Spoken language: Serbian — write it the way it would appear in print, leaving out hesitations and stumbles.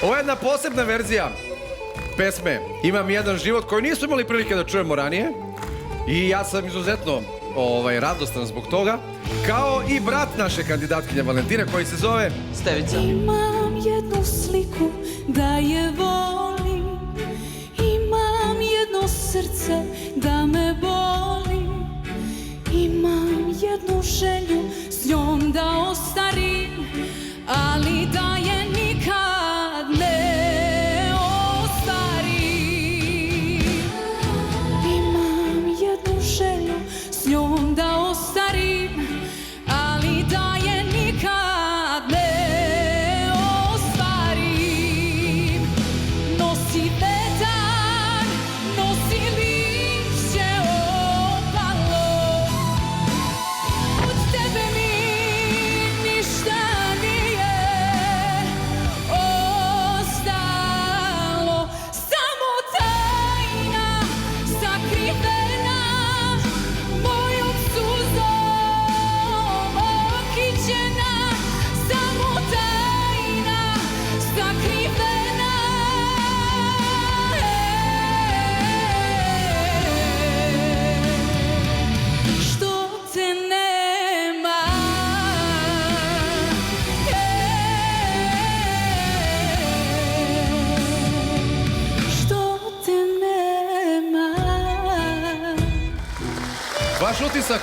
Ovo je jedna posebna verzija pesme Imam jedan život koju nismo imali prilike da čujemo ranije i ja sam izuzetno radostan zbog toga, kao i brat naše kandidatkinje Valentine koji se zove Stevica. Imam jednu sliku da je volim, imam jedno srce da me boli, imam jednu želju s njom da ostarim, ali da je nikad ne ostarim. Imam jednu želju s njom da ostarim, ali da je nikad ne ostarim. Nosi vetar, nosi lišće opalo, od tebe mi ništa nije ostalo, samo tajna sakrivena mojom suzom okićena, samo tajna sakrivena. Što te nema, što te nema. vaš utisak